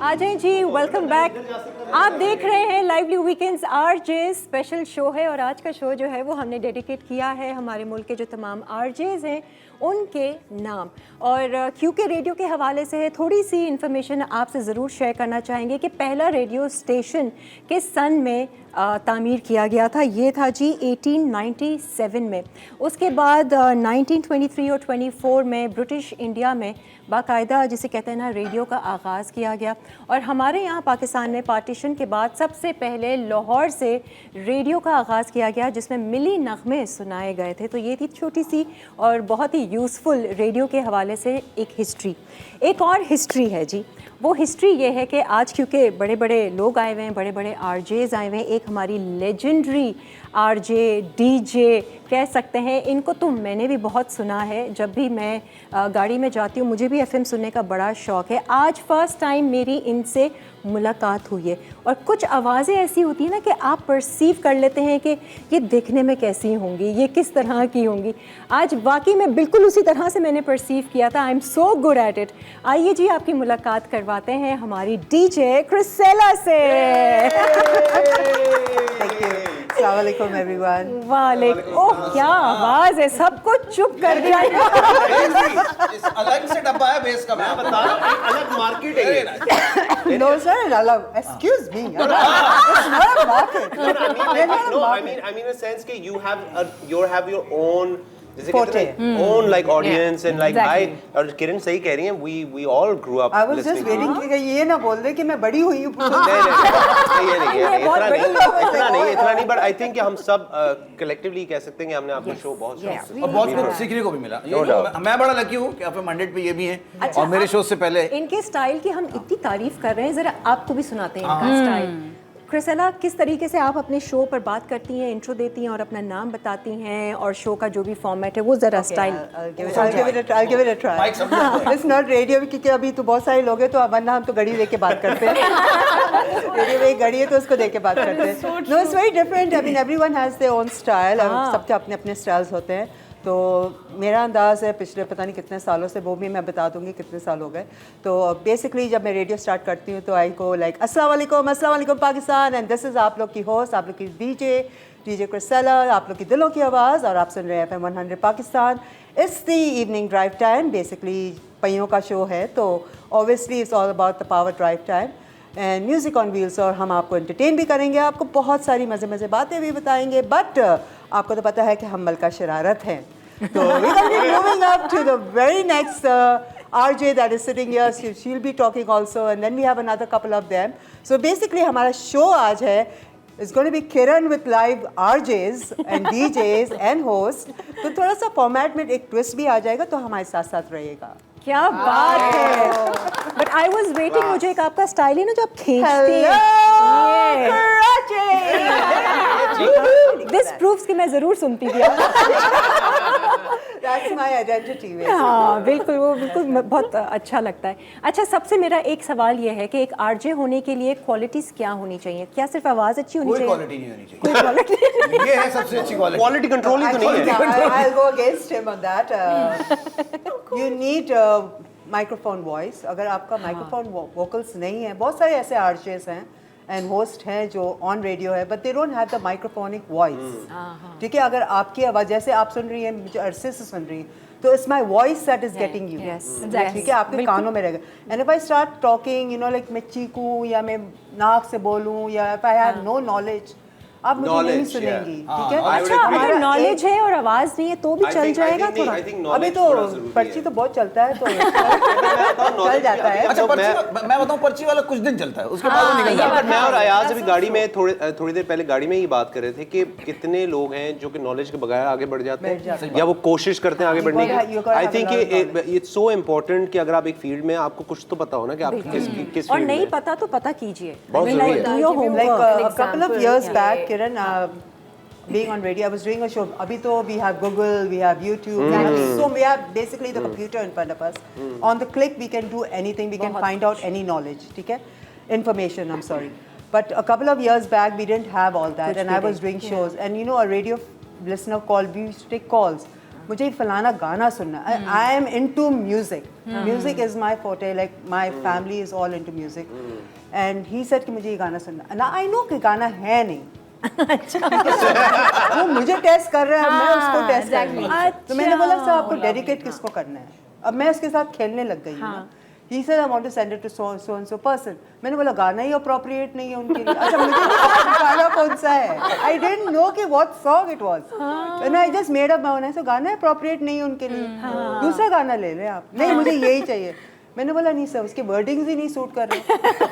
आ जाएं जी, welcome back. आप देख रहे हैं lively weekends RJ special show है और आज का शो जो है वो हमने डेडिकेट किया है हमारे मुल्क के जो तमाम आरजेज हैं उनके नाम। और क्योंकि रेडियो के हवाले से है, थोड़ी सी इन्फॉर्मेशन आपसे ज़रूर शेयर करना चाहेंगे कि पहला रेडियो स्टेशन किस सन में तामीर किया गया था। ये था जी 1897 में। उसके बाद 1923 और 24 में ब्रिटिश इंडिया में बाकायदा जिसे कहते हैं ना रेडियो का आगाज़ किया गया। और हमारे यहाँ पाकिस्तान में पार्टीशन के बाद सबसे पहले लाहौर से रेडियो का आगाज़ किया गया जिसमें मिली नग़मे सुनाए गए थे। तो ये थी छोटी सी और बहुत ही यूज़फुल रेडियो के हवाले से एक हिस्ट्री। एक और हिस्ट्री है जी, वो हिस्ट्री ये है कि आज क्योंकि बड़े बड़े लोग आए हुए हैं, बड़े बड़े आरजेज़ आए हुए हैं। एक हमारी लेजेंडरी आरजे डीजे कह सकते हैं, इनको तो मैंने भी बहुत सुना है। जब भी मैं गाड़ी में जाती हूँ मुझे भी एफएम सुनने का बड़ा शौक़ है। आज फ़र्स्ट टाइम मेरी इनसे मुलाकात हुई है और कुछ आवाज़ें ऐसी होती हैं ना कि आप परसीव कर लेते हैं कि ये देखने में कैसी होंगी, ये किस तरह की होंगी। आज वाकई में बिल्कुल उसी तरह से मैंने परसीव किया था। I am so good at it. आइए जी आपकी मुलाकात करवाते हैं हमारी डीजे क्रिसेला से। अस्सलाम वालेकुम एवरीवन। वालेकुम। ओह क्या आवाज़ है, सबको चुप कर दिया। इस अलग से डब्बा है बेस का, मैं बता रहा हूँ, एक अलग मार्केट है। No sir, अलग. Excuse me. It's not a market. I mean a sense कि you have your own जैसे कहते हैं own like audience and like I और किरण सही कह रही हैं, we all grew up. I was just waiting कि ये ना बोल दे कि मैं बड़ी हुई हूँ। इतना नहीं but I think कि हम सब collectively कह सकते हैं कि हमने आपका शो बहुत शौक और बहुत कुछ सीखने को भी मिला। मैं बड़ा लकी हूँ कि आप मंडेट पे ये भी हैं और मेरे शो से पहले इनके स्टाइल की हम इतनी तारीफ कर रहे हैं, जरा आपको भी सुनाते हैं इनका स्टाइल। क्रिसेला, किस तरीके से आप अपने शो पर बात करती हैं, इंट्रो देती हैं और अपना नाम बताती हैं और शो का जो भी फॉर्मेट है वो जरा style. I'll give it a try. It's not radio क्योंकि अभी तो बहुत सारे लोग हैं तो वरना हम तो घड़ी लेके बात करते हैं। रेडियो में एक घड़ी है तो उसको देख के बात करते हैं। No, it's very different. I mean everyone has their own style. सबके अपने अपने स्टाइल्स होते हैं। तो मेरा अंदाज़ है पिछले पता नहीं कितने सालों से, वो भी मैं बता दूंगी कितने साल हो गए। तो बेसिकली जब मैं रेडियो स्टार्ट करती हूँ तो आई को लाइक अस्सलाम वालेकुम पाकिस्तान एंड दिस इज़ आप लोग की होस्ट, आप लोग की डीजे क्रिसेला, आप लोग की दिलों की आवाज़ और आप सुन रहे हैं FM 100 Pakistan. It's the evening drive time, basically पहियों का शो है तो obviously it's all about the power drive time and music on wheels. और हम आपको एंटरटेन भी करेंगे, आपको बहुत सारी मज़े बातें भी बताएंगे, बट आपको तो पता है कि हम मलका शरारत हैं। So we're going to be moving up to the very next RJ that is sitting here. She'll be talking also, and then we have another couple of them. So basically, हमारा शो आज है It's going to be Kiran with live RJs and DJs and hosts. तो थोड़ा सा format में एक twist भी आ जाएगा तो हमारे साथ साथ रहिएगा। क्या बात है। बट आई वॉज वेटिंग, मुझे एक आपका स्टाइल है ना जो आप खींचते हैं। दिस प्रूव्स कि मैं जरूर सुनती थी। That's my identity. हाँ बिल्कुल, वो बिल्कुल बहुत अच्छा लगता है। अच्छा, सबसे मेरा एक सवाल ये है कि एक आरजे होने के लिए क्वालिटीज क्या होनी चाहिए? क्या सिर्फ आवाज़ अच्छी होनी चाहिए? कोई क्वालिटी नहीं होनी चाहिए। कोई क्वालिटी ये है सबसे अच्छी क्वालिटी। क्वालिटी कंट्रोल ही तो नहीं है। I'll go against him on that. You need microphone voice. अगर आपका माइक्रोफोन वोकल्स नहीं है, बहुत सारे ऐसे आर्जेस हैं एंड होस्ट हैं जो ऑन रेडियो है but they don't have the microphonic voice. ठीक है, अगर आपकी आवाज़ जैसे आप सुन रही हैं, मुझे अरसे से सुन रही हैं, तो it's my voice that is getting you. ठीक है, आपके कानों में रहेगा। And if I start talking you know like मैं चीखूं या मैं नाक से बोलूं या if I have no knowledge, आप मुझे नहीं सुनेंगी। ठीक है, अच्छा, अगर नॉलेज है और आवाज़ नहीं है तो भी चल जाएगा थोड़ा। अभी तो पर्ची तो बहुत चलता है तो चल जाता है। अच्छा, मैं बताऊं पर्ची वाला कुछ दिन चलता है, उसके बाद वो निकल जाता है। मैं और अयाज अभी गाड़ी में थोड़ी देर पहले गाड़ी में ही बात कर रहे थे कि कितने लोग हैं जो कि नॉलेज के बगैर आगे बढ़ जाते हैं या वो कोशिश करते हैं आगे बढ़ने की। I think it's so important कि अगर आप एक फील्ड में, आपको कुछ तो पता हो ना कि आप किस और नहीं पता तो पता कीजिए। बहुत जरूरी है। Like a couple of years back, Kiran, being on radio, I was doing a show. Abhi to we have Google, we have YouTube, we have basically the computer in front of us. On the click, we can do anything. We can find out any knowledge. ठीक है, information. I'm sorry, but a couple of years back, we didn't have all that, and I was doing shows. And you know, a radio listener call. We used to take calls. मुझे फलाना गाना सुनना. I am into music. Music is my forte. Like my family is all into music. And he said कि मुझे ये गाना सुनना. Now I know कि गाना है नहीं. वो मुझे टेस्ट कर रहा है, मैं उसको टेस्ट कर रही हूँ. तो मैंने बोला सर आपको डेडिकेट किसको करना है. अब मैं उसके साथ खेलने लग गई हूँ. He said I want to send it to so and so person. मैंने बोला गाना ही appropriate नहीं है उनके लिए. अच्छा मुझे नहीं पता गाना कौन सा है. I didn't know कि what song it was. And I just made up my own. ऐसा गाना appropriate नहीं है उनके लिए. दूसरा गाना ले लें आप. नहीं मुझे यही चाहिए. मैंने बोला नहीं सर उसके वर्डिंग्स ही नहीं सूट कर रहे.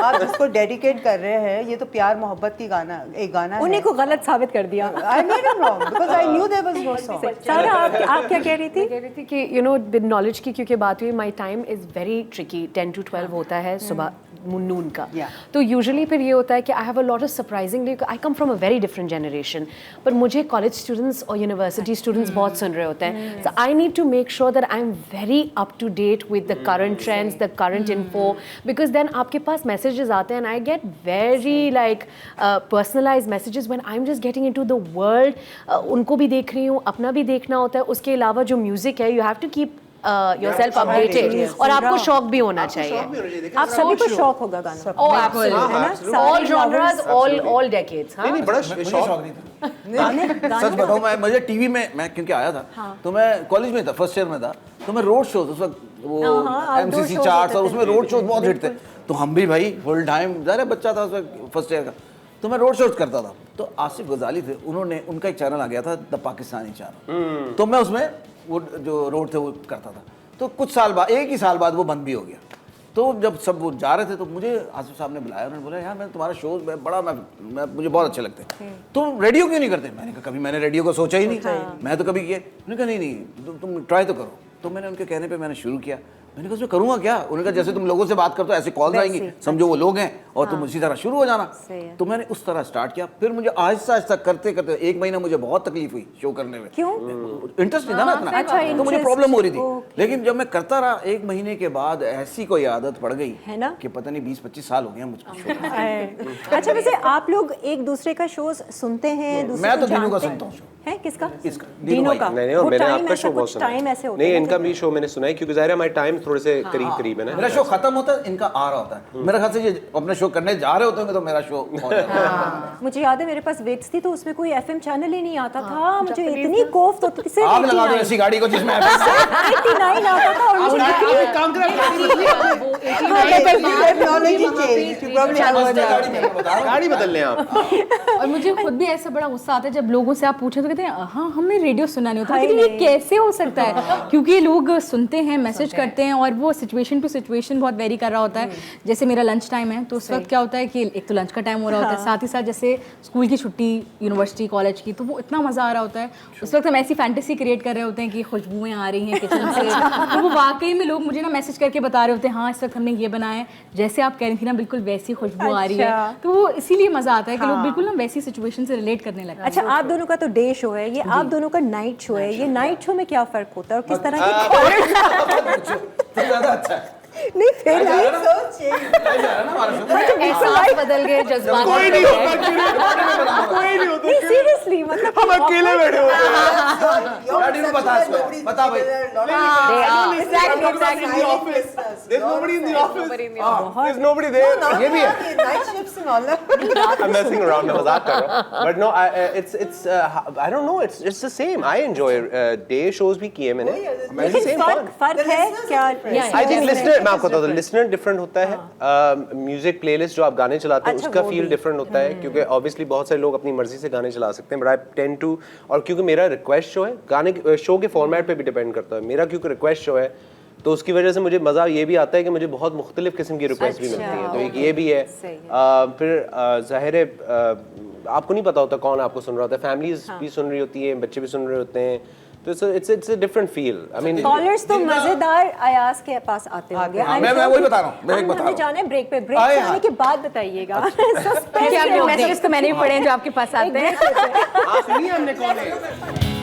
आप जिसको डेडिकेट कर रहे हैं ये तो प्यार मोहब्बत की गाना एक गाना है. उन्हीं को गलत साबित कर दिया. I made him wrong because I knew there was no song. सारा आप क्या कह रही थी? कह रही थी कि यू नो विद नॉलेज की क्योंकि बात हुई, my time is very tricky. 10 to 12 होता है सुबह नून का. तो यूजुअली फिर ये होता है कि I have a lot of surprisingly, I come from a very different generation, पर मुझे कॉलेज स्टूडेंट्स और यूनिवर्सिटी स्टूडेंट्स बहुत सुन रहे होते हैं. So I need to make sure that I am very up to date with the current trends, the current info, because then आपके पास मैसेजेस आते हैं and I get very like personalise messages when I am just getting into the world. उनको भी देख रही हूँ, अपना भी देखना होता है. उसके अलावा जो म्यूजिक है, you have to keep yourself updated और आपको शौक भी होना चाहिए. आप सभी को शौक होगा गाना. Oh, absolutely. All genres, all decades. नहीं बड़ा मुझे शौक शौक नहीं था. सच बताऊं मुझे टीवी में मैं क्योंकि आया था तो मैं कॉलेज में था, फर्स्ट ईयर में था, तो मैं रोड शोज उस वक्त वो एमसीसी चार्ट्स और उसमें रोड शोज बहुत हिट थे. तो हम भी भाई फुल टाइम ज़रा बच्चा था उस वक्त फर्स्ट ईयर का, तो मैं रोड शोज करता था. तो आसिफ गजाली थे, उनका एक चैनल आ गया था द पाकिस्तानी चैनल. तो मैं उसमें वो जो रोड थे वो करता था. तो कुछ साल बाद, एक ही साल बाद वो बंद भी हो गया. तो जब सब वो जा रहे थे तो मुझे आसिफ साहब ने बुलाया. उन्होंने बोला यार मैं तुम्हारा शो मुझे बहुत अच्छे लगते हैं, तो रेडियो क्यों नहीं करते. मैंने कहा कभी मैंने रेडियो को सोचा ही नहीं, मैं तो कभी किया. उन्होंने कहा नहीं तुम ट्राई तो करो. तो मैंने उनके कहने पे मैंने शुरू किया. मैंने कहा उसमें करूँगा क्या. उन्होंने कहा जैसे तुम लोगों से बात करते हो ऐसे कॉल्स आएंगी, समझो वो लोग हैं और तुम उसी तरह शुरू हो जाना. तो मैंने उस तरह स्टार्ट किया. फिर मुझे आहिस्ता आहिस्ता करते करते 1 महीना मुझे बहुत तकलीफ हुई शो करने में. क्यों? इंटरेस्ट नहीं था ना इतना. तो मुझे प्रॉब्लम हो रही थी. लेकिन जब मैं करता रहा 1 महीने के बाद ऐसी कोई आदत पड़ गई है ना कि पता नहीं 20-25 साल हो गए मुझको. अच्छा वैसे आप लोग एक दूसरे का शोज सुनते हैं? मैं तो दिनों का सुनता हूँ. है किसका? इसका दिनों का. नहीं और मैंने आपका शो बहुत सुना. टाइम ऐसे होता नहीं इनका भी शो मैंने सुना है क्योंकि ज़ाहिर है हमारे टाइम थोड़े से करीब है ना. मेरा शो खत्म होता है, इनका आ रहा होता है. मेरे ख्याल से ये अपने शो करने जा रहे होते होंगे तो मेरा शो मुझे याद है मेरे पास वेट्स थी तो उसमें कोई एफएम चैनल ही नहीं आता था. मुझे इतनी कोफ्त होती थी. आग लगा दो ऐसी गाड़ी को जिसमें 89 आता था और मुझे गाड़ी बदल लें आप. और मुझे खुद भी ऐसा बड़ा गुस्सा आता है जब लोगों से आप पूछे तो कहते हैं हाँ हमने रेडियो सुना नहीं होता. लेकिन ये कैसे हो सकता है, क्योंकि लोग सुनते हैं, मैसेज करते हैं और वो सिचुएशन टू सिचुएशन बहुत वेरी कर रहा होता है. जैसे मेरा लंच टाइम है तो उस वक्त क्या होता है कि एक तो लंच का टाइम हो रहा होता है, साथ ही साथ जैसे स्कूल की छुट्टी, यूनिवर्सिटी कॉलेज की, तो वो इतना मज़ा आ रहा होता है. उस वक्त हम ऐसी फैंटेसी क्रिएट कर रहे होते हैं कि खुशबुएं आ रही हैं किचन से. तो वो वाकई में लोग मुझे ना मैसेज करके बता रहे होते हैं हाँ इस वक्त हमने ये बनाया है, जैसे आप कह रही थी ना बिल्कुल वैसी खुशबू आ रही है. तो वो इसीलिए मज़ा आता है कि लोग बिल्कुल ना वैसी सिचुएशन से रिलेट करने लगते हैं. अच्छा आप दोनों का तो डे शो है, ये आप दोनों का नाइट शो है. ये नाइट शो में क्या फर्क होता है और किस तरह की ज़्यादा अच्छा है. नहीं फिर एहसास बदल गए, जज्बात कोई नहीं होता. सीरियसली मतलब हम अकेले बैठे होते हैं. डैडी को बता भाई. There's nobody in the office. There's nobody there. ये भी है. Night shifts and all that. I'm messing around. मैं मजाक कर रहा हूँ. But no, it's I don't know. It's the same. I enjoy day shows भी किए मैंने. लेकिन फर्क है क्या? I think listener मैं आपको बताता हूँ. Listener different होता है. Music playlist जो आप गाने चलाते हैं उसका feel different होता है क्योंकि obviously बहुत सारे लोग अपनी मर्जी से गाने चला सकते हैं. But I tend to और क्योंकि मेरा request show है, गाने शो के फॉर्मेट पे भी डिपेंड करता है. मेरा क्योंकि रिक्वेस्ट शो है तो उसकी वजह से मुझे मज़ा ये भी आता है कि मुझे बहुत मुख्तलिफ किस्म की रिक्वेस्ट भी मिलती है. तो एक ये भी है. फिर ज़ाहिर है आपको नहीं पता होता कौन आपको सुन रहा होता है. फैमिलीज भी सुन रही होती हैं, बच्चे भी सुन रहे होते हैं. तो it's a different feel. I mean callers तो मजेदार अयाज के पास आते होंगे. मैं वही बता रहा हूँ. मैं एक बता रहा हूँ. जाने ब्रेक पे आने के बाद बताइएगा. मैसेजेस तो मैंने भी पढ़े हैं जो आपके पास आते हैं. सुनिए हमने कौन है.